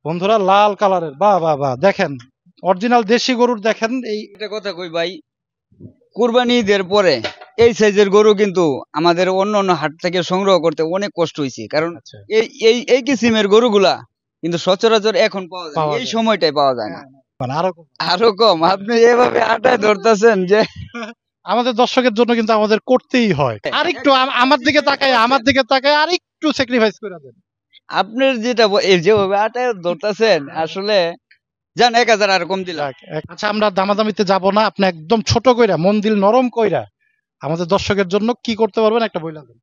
বন্ধুরা লাল কালারের, বাহ বাহ বাহ, দেখেন অরিজিনাল দেশি গরুর, দেখেন এই একটা কথা কই ভাই, কুরবানি ঈদের পরে এই সাইজের গরু কিন্তু আমাদের অন্য অন্য হাট থেকে সংগ্রহ করতে অনেক কষ্ট হয়েছে, কারণ আচ্ছা এই এই এই কিসিমের গরুগুলা কিন্তু সচরাচর এখন পাওয়া যায় না, পাওয়া এই যায় সময়টাই পাওয়া যায় না। মানে আরো আরো কম। আপনি এভাবে আটায় ধরতেছেন যে আমাদের দর্শকের জন্য কিন্তু আমাদের করতেই হয়। আর একটু আমার দিকে তাকায়, আমার দিকে তাকায়, আর একটু স্যাক্রিফাইস করে দেন। আপনার যেটা এই যেভাবে আটায় ধরতেছেন, আসলে যান 1000 আর কম দিলাম। যাক, আচ্ছা আমরা দামাদামিতে যাব না, আপনি একদম ছোট কইরা, মন দিল নরম কইরা আমাদের দর্শকের জন্য কি করতে পারবেন একটা বইলা দেন।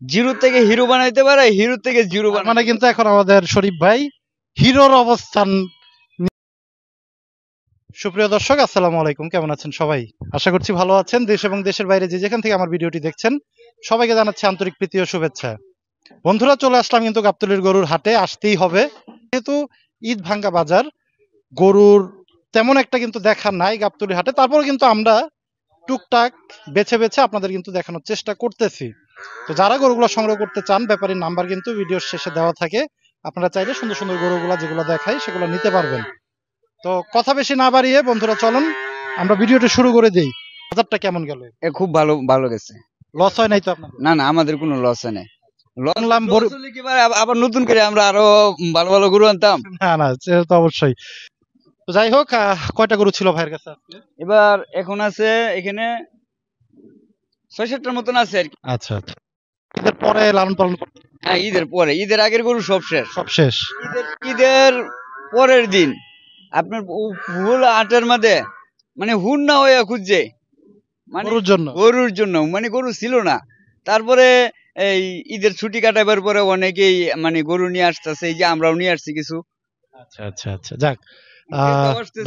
জিরো থেকে হিরো বানাইতে পারে, হিরো থেকে জিরো তার মানে বানাইতে কিন্তু এখন আমাদের শরীফ ভাই হিরোর অবস্থান। সুপ্রিয় দর্শক, আসসালামু আলাইকুম, কেমন আছেন সবাই? আশা করছি ভালো আছেন। দেশ এবং দেশের বাইরে যে যেখান থেকে আমার ভিডিওটি দেখছেন, সবাইকে জানাচ্ছি আন্তরিক প্রীতি ও শুভেচ্ছা। বন্ধুরা, চলে আসলাম কিন্তু গাবতলীর গরুর হাটে, আসতেই হবে, যেহেতু ঈদ ভাঙ্গা বাজার, গরুর তেমন একটা কিন্তু দেখা নাই গাবতলীর হাটে। তারপরে কিন্তু আমরা টুকটাক বেছে বেছে আপনাদের কিন্তু দেখানোর চেষ্টা করতেছি। তো যারা গরুগুলো সংগ্রহ করতে চান, ব্যাপারীর নাম্বার কিন্তু ভিডিওর শেষে দেওয়া থাকে, আপনারা চাইলে সুন্দর সুন্দর গরুগুলা যেগুলো দেখাই সেগুলো নিতে পারবেন। তো কথা বেশি না বাড়িয়ে বন্ধুরা চলুন আমরা ভিডিওটা শুরু করে দেই। বাজারটা কেমন গেল? খুব ভালো ভালো গেছে। লস হয় নাই তো আপনাদের? না না, আমাদের কোনো লস নেই। শুনলাম আবার নতুন করে আমরা আরো ভালো ভালো গরু আনতাম। না না, সেটা তো অবশ্যই। তো যাই হোক, কয়টা গরু ছিল ভাইয়ের কাছে আজকে? এবার এখন আছে এখানে 6-7টার মতন আছে আর কি। আচ্ছা আচ্ছা, ঈদের পরে লালন পালন করতে হ্যাঁ, ঈদের পরে, ঈদের আগের গরু সব শেষ। সব শেষ? ঈদের পরের দিন আপনার ফুল আটের মধ্যে মানে হুন না হয়ে খুঁজছে, মানে গরুর জন্য? গরুর জন্য, মানে গরু ছিল না। তারপরে এই ঈদের ছুটি কাটাবার পরে অনেকেই মানে গরু নিয়ে আসতেছে, এই যে আমরাও নিয়ে আসছি কিছু। আচ্ছা আচ্ছা আচ্ছা, যাক। ক্রেতাও আসতেছে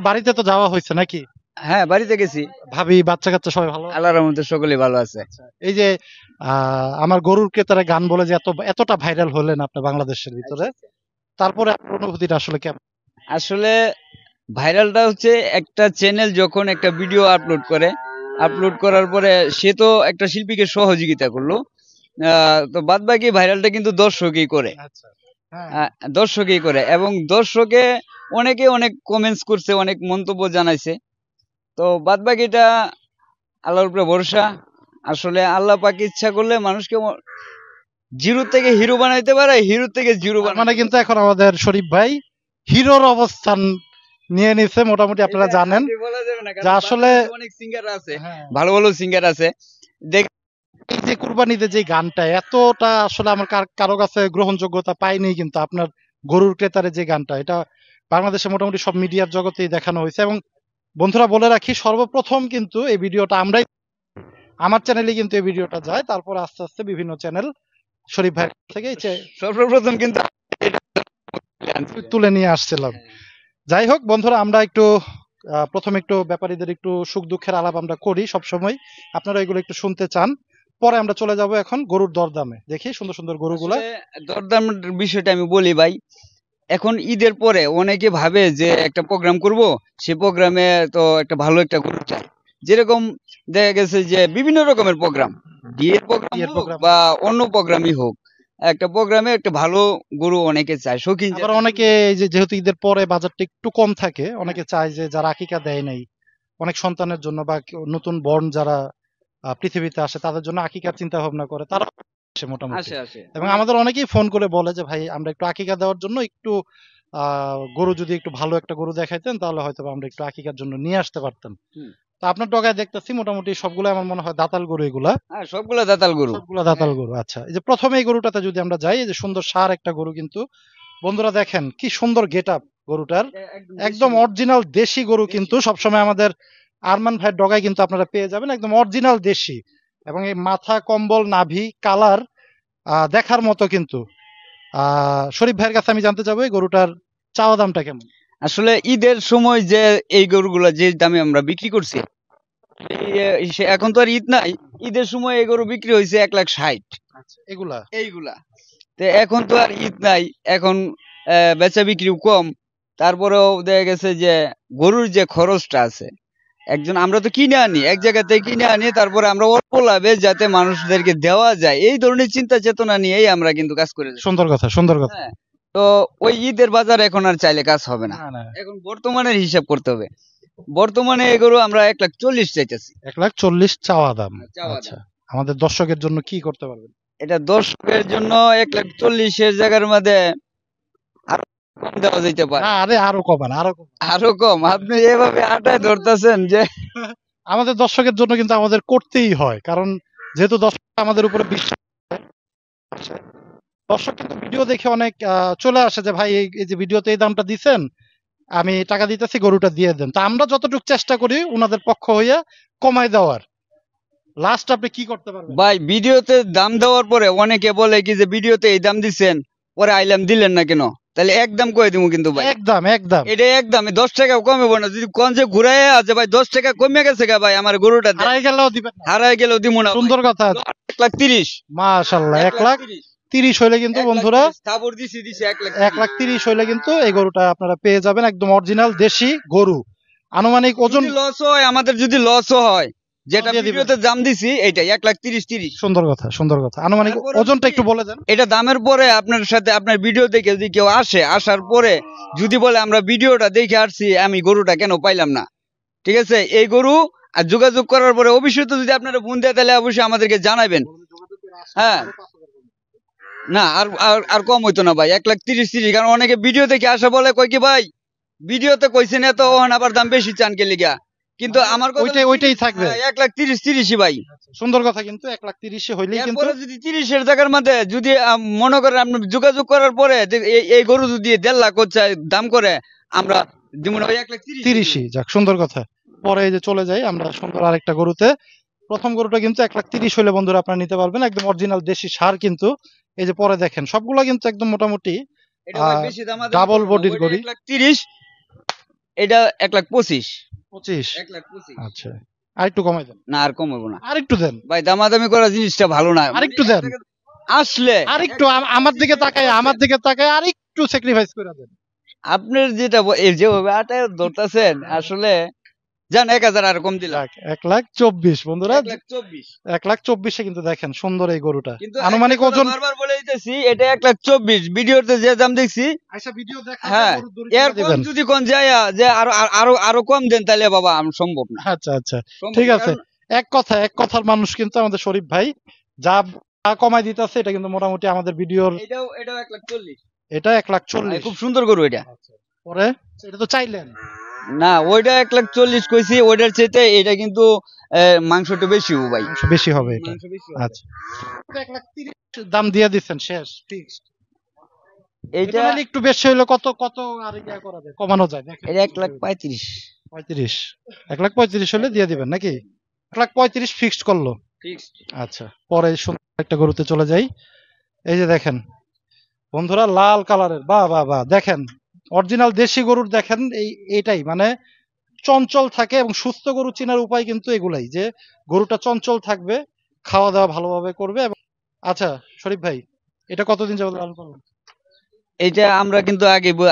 বাড়িতে তো যাওয়া হয়েছে নাকি? হ্যাঁ, বাড়িতে গেছি। ভাবি, বাচ্চা কাচ্চা সবাই ভালো? আল্লাহর রহমতে সকলে ভালো আছে। এই যে আমার গরুর ক্রেতারা গান বলে যে এতটা ভাইরাল হলেন আপনি বাংলাদেশের ভিতরে, তারপরে আপনার অনুভূতিটা আসলে কেমন? আসলে ভাইরালটা হচ্ছে একটা চ্যানেল যখন একটা ভিডিও আপলোড করার পরে সে তো একটা শিল্পীকে সহযোগিতা করলো, তো বাদ বাকি ভাইরালটা কিন্তু দর্শকই করে। আচ্ছা, হ্যাঁ। দর্শকই করে, এবং দর্শকে অনেকে অনেক কমেন্টস করছে, অনেক মন্তব্য জানাইছে। তো বাদ বাকিটা আল্লাহর উপরে ভরসা। আসলে আল্লাহ পাক ইচ্ছা করলে মানুষকে জিরো থেকে হিরো বানাইতে পারে, হিরো থেকে জিরো তার মানে কিন্তু এখন আমাদের শরীফ ভাই হিরোর অবস্থান নিয়ে নিছে মোটামুটি, আপনারা জানেন যে আসলে অনেক সিঙ্গার আছে, হ্যাঁ, ভালো ভালো সিঙ্গার আছে। দেখ, এই যে কুরবানিতে যে গানটা এতটা আসলে আমার কারো কাছে গ্রহণযোগ্যতা পাইনি, কিন্তু আপনার গরুর ক্রেতারে যে গানটা, এটা বাংলাদেশে মোটামুটি সব মিডিয়ার জগতেই দেখানো হয়েছে। এবং বন্ধুরা বলে রাখি, সর্বপ্রথম কিন্তু এই ভিডিওটা আমরাই, আমার চ্যানেলে কিন্তু এই ভিডিওটা যায়, তারপর আস্তে আস্তে বিভিন্ন চ্যানেল শরীফ ভাই থেকে সর্বপ্রথম কিন্তু তুলে নিয়ে আসছিলাম। যাই হোক বন্ধুরা, আমরা একটু প্রথমে একটু ব্যাপারীদের একটু সুখ দুঃখের আলাপ আমরা করি সবসময়, আপনারা এগুলো একটু শুনতে চান। পরে আমরা চলে যাব এখন গরুর দরদামে, দেখি সুন্দর সুন্দর গরুগুলা। দরদাম বিষয়টা আমি বলি ভাই, এখন ঈদের পরে অনেকে ভাবে যে একটা প্রোগ্রাম করব, সে প্রোগ্রামে তো একটা ভালো একটা গরু চাই। যেরকম দেখা গেছে যে বিভিন্ন রকমের প্রোগ্রাম, বিয়ের প্রোগ্রাম বা অন্য প্রোগ্রামই হোক, একটা প্রোগ্রামে একটা ভালো গরু অনেকে চায়, শৌখিন। আবার অনেকে এই যে যেহেতু ঈদের পরে বাজারটা একটু কম থাকে, অনেকে চায় যে যারা আকিকা দেয় নাই অনেক সন্তানের জন্য, বা নতুন বর্ন যারা পৃথিবীতে আসে তাদের জন্য আকিকার চিন্তা ভাবনা করে, তারা আসে মোটামুটি। আসে এবং আমাদের অনেকেই ফোন করে বলে যে ভাই আমরা একটু আকিকা দেওয়ার জন্য একটু গরু যদি একটু ভালো একটা গরু দেখাইতেন তাহলে হয়তো আমরা একটু আকিকার জন্য নিয়ে আসতে পারতাম। তো আপনার ডগায় দেখতেছি মোটামুটি সবগুলো আমার মনে হয় দাতাল গরু এগুলা। হ্যাঁ, সবগুলো দাতাল গরু। সবগুলো দাতাল গরু। আচ্ছা, এই যে প্রথমে এই গরুটাতে যদি আমরা যাই, এই যে সুন্দর সার একটা গরু, কিন্তু বন্ধুরা দেখেন কি সুন্দর গেটআপ গরুটার, একদম অরিজিনাল দেশি গরু। কিন্তু সবসময় আমাদের আরমান ভাইয়ের ডগায় কিন্তু আপনারা পেয়ে যাবেন একদম অরিজিনাল দেশি, এবং এই মাথা, কম্বল, নাভি, কালার দেখার মতো। কিন্তু শরীফ ভাইয়ের কাছে আমি জানতে চাবো এই গরুটার চাওয়া দামটা কেমন? আসলে ঈদের সময় যে এই গরুগুলা যে দামে আমরা বিক্রি করছি, এখন তো আর ঈদ নাই, ঈদের সময় এই গরু বিক্রি হয়েছে 1,60,000। এইগুলা তো এখন তো আর ঈদ নাই, এখন বেচা বিক্রি কম। তারপরেও দেখা গেছে যে গরুর যে খরচটা আছে, আমরা তো কিনে আনি, এক জায়গা থেকে কিনে আনি, তারপরে আমরা অল্প লাভে যাতে মানুষদেরকে দেওয়া যায়, এই ধরনের চিন্তা চেতনা নিয়েই আমরা কিন্তু কাজ করে যাই। সুন্দর কথা, সুন্দর কথা। হ্যাঁ, তো ওই ঈদের বাজার এখন আর চাইলে কাজ হবে না, না না, এখন বর্তমানের হিসাব করতে হবে। বর্তমানে এই গরু আমরা 1,40,000 চাইতেছি 1,40,000 চাওয়া দাম। চাওয়া আচ্ছা, দাম। আমাদের দর্শকের জন্য কি করতে পারবেন? এটা দর্শকের জন্য 1,40,000 জায়গার মধ্যে আরো কম দেওয়া যেতে পারে। না, আরে আরো কমান, আরো কমান। আরো কম? আপনি এভাবে আটায় ধরতেছেন যে আমাদের দর্শকের জন্য কিন্তু আমাদের করতেই হয়, কারণ যেহেতু দর্শক আমাদের উপরে বিশ্বাস আছে। দর্শক কিন্তু ভিডিও দেখে অনেক চলে আসে যে ভাই এই যে ভিডিওতে এই দামটা দিছেন, আমি টাকা দিতেছি, গরুটা দিয়ে দেন। তা আমরা যতটুকু চেষ্টা করি উনাদের পক্ষ হইয়া কমাই দেওয়ার। লাস্ট আপনি কি করতে পারবেন? ভাই ভিডিওতে দাম দেওয়ার পরে অনেকে বলে কি যে ভিডিওতে এই দাম দিচ্ছেন, পরে আইলাম দিলেন না কেন? তাহলে একদম কয়ে দিব কিন্তু ভাই, একদম একদম এটা একদম 10 টাকা কমে না। যদি কোন যে ঘুরাই আছে ভাই 10 টাকা কমে গেছে গা ভাই, আমার গরুটা হারাই গেলেও দিবেন না। হারাই গেলেও দিব না। সুন্দর কথা। 1,30,000 মাশাআল্লাহ, 1,30,000 হইলে কিন্তু বন্ধুরা, খবর দিছি 1,30,000 হইলে কিন্তু এই গরুটা আপনারা পেয়ে যাবেন, একদম অরিজিনাল দেশি গরু। আনুমানিক ওজন লস হয় আমাদের, যদি লসও হয় যেটা দিয়ে দিবেন। ভিডিওতে দাম দিছি এইটাই 1,30,000। সুন্দর কথা, সুন্দর কথা। আনুমানিক তারপরে ওজনটা যদি- একটু বলে দেন। এটা দামের পরে আপনার সাথে আপনার ভিডিও দেখে যদি কেউ আসে, আসার পরে যদি বলে আমরা ভিডিওটা দেখে আসছি, আমি গরুটা কেন পাইলাম না, ঠিক আছে, এই গরু আর যোগাযোগ করার পরে অবশ্যই তো যদি আপনারা ফোন দেয় তাহলে অবশ্যই আমাদেরকে জানাবেন। হ্যাঁ, না আর আর আর কম হইতো না ভাই, 1,30,000। কারণ অনেকে ভিডিও দেখে আসা বলে কয় কি ভাই ভিডিওতে কইছেন এত, ওহন আবার দাম বেশি চান কে লিগা, কিন্তু আমার কথা ওইটাই থাকবে। 1,30,000 ভাই। সুন্দর কথা, কিন্তু 1,30,000 হইলেই কিন্তু এরপরে যদি 30-এর জায়গার মধ্যে যদি মনে করেন আপনি যোগাযোগ করার পরে যে এই গরু যদি 1.5 লাখ হচ্ছে দাম করে, আমরা যেমন 1,30,000 30ই যাক, সুন্দর কথা। পরে এই যে চলে যাই আমরা সুন্দর আরেকটা গরুতে। প্রথম গরুটা কিন্তু 1,30,000 হলে বন্ধুরা আপনারা নিতে পারবেন, একদম অরিজিনাল দেশি ষাঁড় কিন্তু। এই যে পরে দেখেন সবগুলা কিন্তু একদম মোটামুটি এটা ভাই বেশি দাম ডাবল বডির গরু। 1,30,000, এটা 1,25,000। 25। 1,25,000 আচ্ছা, আর একটু কমাই দেন, না আর কমাবো না আর একটু দেন, ভাই, দামাদামি করা জিনিসটা ভালো না। আর একটু দেন, আসলে আর একটু আমার দিকে তাকায়, আমার দিকে তাকায় আর একটু স্যাক্রিফাইস করে দেন। আপনার যেটা এই যেভাবে আটায় ধরতেছেন আসলে, জান 1,000 আর কম দিলাম, যাক, 1,24,000 বন্ধুরা। 1,24,000। 1,24,000 কিন্তু দেখেন সুন্দর এই গরুটা। কিন্তু আনুমানিক একটা কথা ওজন বারবার বলে দিতেছি, এটা 1,24,000 ভিডিওতে যে দাম দেখছি। আচ্ছা, ভিডিও দেখা হ্যাঁ, এরপর যদি কোন যায় যে আরো আরো আরো কম দেন তাহলে বাবা সম্ভব না। আচ্ছা আচ্ছা, সম্ভব ঠিক না, আছে। কারণ এক কথার মানুষ কিন্তু আমাদের শরীফ ভাই, যা যা কমাই দিতেছে এটা কিন্তু মোটামুটি আমাদের ভিডিওর। এটাও 1,40,000। এটা 1,40,000। খুব সুন্দর গরু এটা। পরে এটা তো চাইলেন। না ওইটা 1,40,000 কইছি, ওইটার চাইতে এটা কিন্তু মাংস একটু বেশি ভাই, মাংস বেশি হবে এটা। মাংস বেশি হবে। আচ্ছা, 1,30,000 দাম দিয়ে দিচ্ছেন, শেষ ফিক্সড। এটা এইটা নাহলে একটু বেশি হইলে কত কত আর ইয়া করা যায়, কমানো যায় দেখেন। এটা 1,35,000 35। 1,35,000 হলে দিয়ে দিবেন নাকি? 1,35,000 ফিক্সড করলো। ফিক্সড। আচ্ছা, পরে সুন্দর একটা গরুতে চলে যাই। এই যে দেখেন বন্ধুরা, লাল কালারের, বাহ বাহ বাহ, দেখেন অরিজিনাল দেশি গরুর দেখেন এইটাই মানে চঞ্চল থাকে, এবং সুস্থ গরু চেনার উপায় কিন্তু এগুলাই, যে গরুটা চঞ্চল থাকবে, খাওয়া দাওয়া ভালোভাবে করবে। এবং আচ্ছা শরীফ ভাই, এটা কতদিন যাবত লালন পালন? এটা আমরা কিন্তু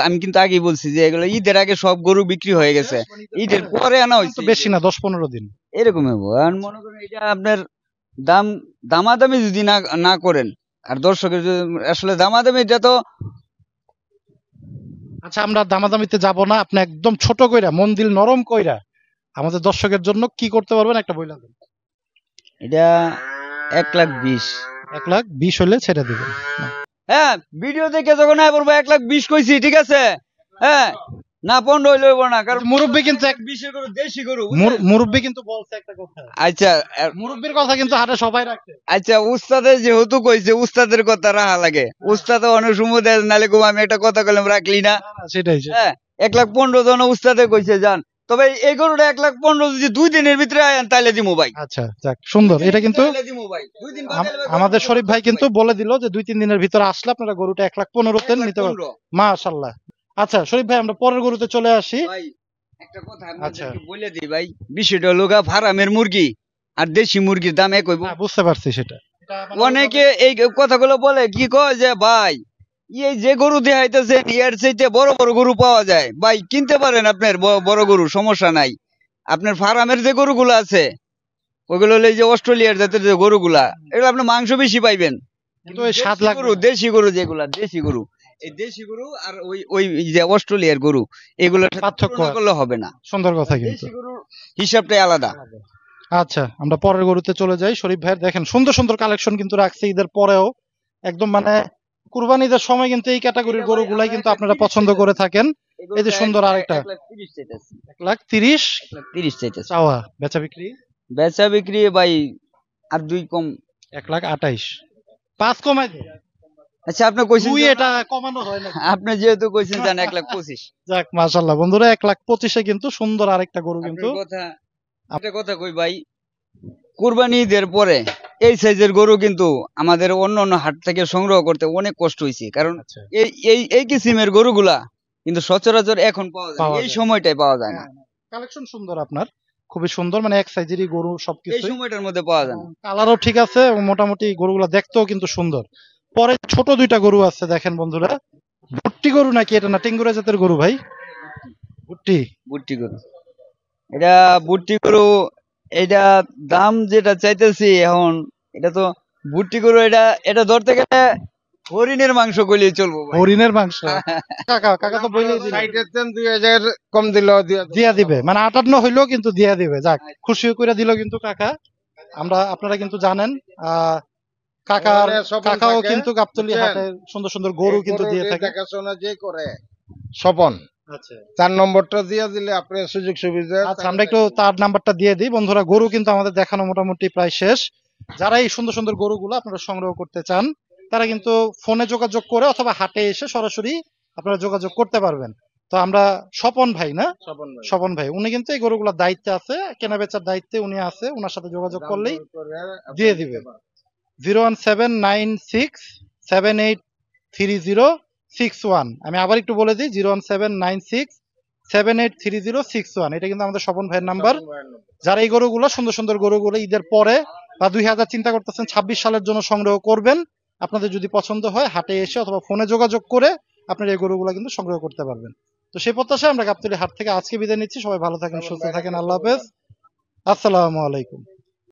আমি কিন্তু আগেই বলছি যে এগুলো ঈদের আগে সব গরু বিক্রি হয়ে গেছে, ঈদের পরে আনা হয়েছে। তো বেশি না, 10-15 দিন এরকম হবো। আর মনে করেন এটা আপনার দামাদামি যদি না করেন, আর দর্শকের যদি আসলে দামাদামি, এটা তো আচ্ছা, আমরা দামাদামিতে যাব না, আপনি একদম ছোট কইরা, মন দিল নরম কইরা আমাদের দর্শকের জন্য কি করতে পারবেন একটা বইলা দেন। এটা 1,20,000। 1,20,000 হলে ছেড়ে দিবেন। হ্যাঁ, ভিডিও দেখে যখন আয় বলবো 1,20,000 কইছি, ঠিক আছে। হ্যাঁ, না 15 হইলে হইব না, কারণ মুরব্বী কিন্তু 1,20,000 গরু দেশি গরু। মুরব্বী কিন্তু বলছে একটা কথা, আচ্ছা মুরব্বীর কথা কিন্তু হাতে সবাই রাখে। আচ্ছা, উস্তাদের যেহেতু কইছে উস্তাদের কথা রাখা লাগে, উস্তাদ অনেক সময় দেয় নালে গো, আমি একটা কথা কইলাম রাখলি না। সেটাই। হ্যাঁ, 1,15,000 জন উস্তাদে কইছে যান, তবে এই গরুটা 1,15,000 যদি 2 দিনের ভিতরে আয়েন তাইলে দিমু ভাই। আচ্ছা যাক, সুন্দর। এটা কিন্তু তাইলে দিমু ভাই, 2 দিন বাদে হলে ভাই আমাদের শরীফ ভাই কিন্তু বলে দিল যে 2-3 দিনের ভিতরে আসলে আপনারা গরুটা 1,15,000 নিতে পারবেন। 1,15,000 মাশাআল্লাহ। আচ্ছা শরীফ ভাই, আমরা পরের গরুতে চলে আসি। ভাই একটা কথা আচ্ছা। আপনাদেরকে বলে দিই ভাই, বিষয়টা হলো ফার্মের মুরগি আর দেশি মুরগির দাম এক হইব। হ্যাঁ, বুঝতে পারছি সেটা। অনেকে এই কথাগুলো বলে কি কয় যে ভাই এই যে গরু দেখাইতেছেন এর চাইতে বড় বড় গরু পাওয়া যায়, ভাই কিনতে পারেন আপনার বড় গরু, সমস্যা নাই। আপনার ফার্মের যে গরুগুলো আছে ওইগুলো হলো এই যে অস্ট্রেলিয়ার জাতের যে গরুগুলা, এগুলো আপনি মাংস বেশি পাইবেন। কিন্তু ওই 7 লাখ দেশি গরু যেগুলা দেশি গরু এই দেশি গরু আর ওই ওই যে অস্ট্রেলিয়ার গরু এগুলোর সাথে পার্থক্য তুলনা আছে। করলে হবে না। সুন্দর কথা কিন্তু। দেশি গরুর হিসাবটাই আলাদা। আচ্ছা আমরা পরের গরুতে চলে যাই। শরীফ ভাইয়ের দেখেন সুন্দর সুন্দর কালেকশন কিন্তু রাখছে ঈদের পরেও, একদম মানে কুরবানি ঈদের সময় কিন্তু এই ক্যাটাগরির গরুগুলাই কিন্তু আপনারা পছন্দ করে থাকেন। এই যে সুন্দর আরেকটা 1,30,000 চাইতেছি। 1,30,000 1,30,000 চাইতেছি। চাওয়া, বেচা বিক্রি বেচা বিক্রি ভাই আর 2 কম। 1,28,000, 5 কমাই দেন। আচ্ছা আপনি কইছেন দুই যে- এটা কমানো হয় না। আপনি যেহেতু কইছেন জান 1,25,000। যাক মাশাআল্লাহ বন্ধুরা, 1,25,000 কিন্তু সুন্দর আরেকটা গরু কিন্তু। আপনার কথা একটা কথা কই ভাই, কুরবানি ঈদের পরে এই সাইজের গরু কিন্তু আমাদের অন্য অন্য হাট থেকে সংগ্রহ করতে অনেক কষ্ট হয়েছে, কারণ আচ্ছা এই এই এই কিসিমের গরুগুলা কিন্তু সচরাচর এখন পাওয়া যায় না, পাওয়া এই যায়। সময়টাই পাওয়া যায় না, কালেকশন সুন্দর আপনার, খুবই সুন্দর, মানে এক সাইজেরই গরু এই সবকিছু। সময়টার মধ্যে পাওয়া যায় না। কালারও ঠিক আছে এবং মোটামুটি গরুগুলা দেখতেও কিন্তু সুন্দর। পরে ছোট দুইটা গরু আছে দেখেন বন্ধুরা, ভুট্টি গরু নাকি এটা, না টেঙ্গুরা জাতের গরু ভাই? ভুট্টি। বুট্টি গরু, এটা বুট্টি গরু, এটা দাম যেটা চাইতেছি এখন, এটা তো বুট্টি গরু, এটা এটা ধরতে গেলে হরিণের মাংস কইলেই চলবো ভাই। হরিণের মাংস। কাকা কাকা তো বইলেই দিল, 2,000 কম দিল দিয়া দিবে, মানে 58 হইলেও কিন্তু দিয়া দিবে। যাক খুশি করে দিল কিন্তু কাকা। আমরা আপনারা কিন্তু জানেন কাকার ওখানে স্বপন কাকাও থাকে, কিন্তু গাবতলী বুঝছেন? হাটে সুন্দর সুন্দর গরু কিন্তু দিয়ে থাকে। দেখাশোনা যে করে স্বপন, আচ্ছা 4 নম্বরটা দিয়ে দিলে আপনার সুযোগ সুবিধা। আচ্ছা আমরা একটু তার নাম্বারটা দিয়ে দিই বন্ধুরা। গরু কিন্তু আমাদের দেখানো মোটামুটি প্রায় শেষ। যারা এই সুন্দর সুন্দর গরুগুলো আপনারা সংগ্রহ করতে চান তারা কিন্তু ফোনে যোগাযোগ করে অথবা হাটে এসে সরাসরি আপনারা যোগাযোগ করতে পারবেন। তো আমরা স্বপন ভাই, না স্বপন ভাই। স্বপন ভাই, উনি কিন্তু এই গরুগুলোর দায়িত্বে আছে, কেনা বেচার দায়িত্বে উনি আছে, ওনার সাথে যোগাযোগ করলেই দিয়ে দিবে। 01796783061। আমি আবার একটু বলে দিই, 01796783061। এটা কিন্তু আমাদের স্বপন ভাইয়ের নাম্বার। যারা এই গরুগুলো সুন্দর সুন্দর গরুগুলো ঈদের পরে বা 2000 চিন্তা করতেছেন 26 সালের জন্য সংগ্রহ করবেন, আপনাদের যদি পছন্দ হয় হাটে এসে অথবা ফোনে যোগাযোগ করে আপনারা এই গরুগুলো কিন্তু সংগ্রহ করতে পারবেন। তো সেই প্রত্যাশায় আমরা গাবতলী হাট থেকে আজকে বিদায় নিচ্ছি। সবাই ভালো থাকেন, সুস্থ থাকেন, আল্লাহ হাফেজ, আসসালামু আলাইকুম।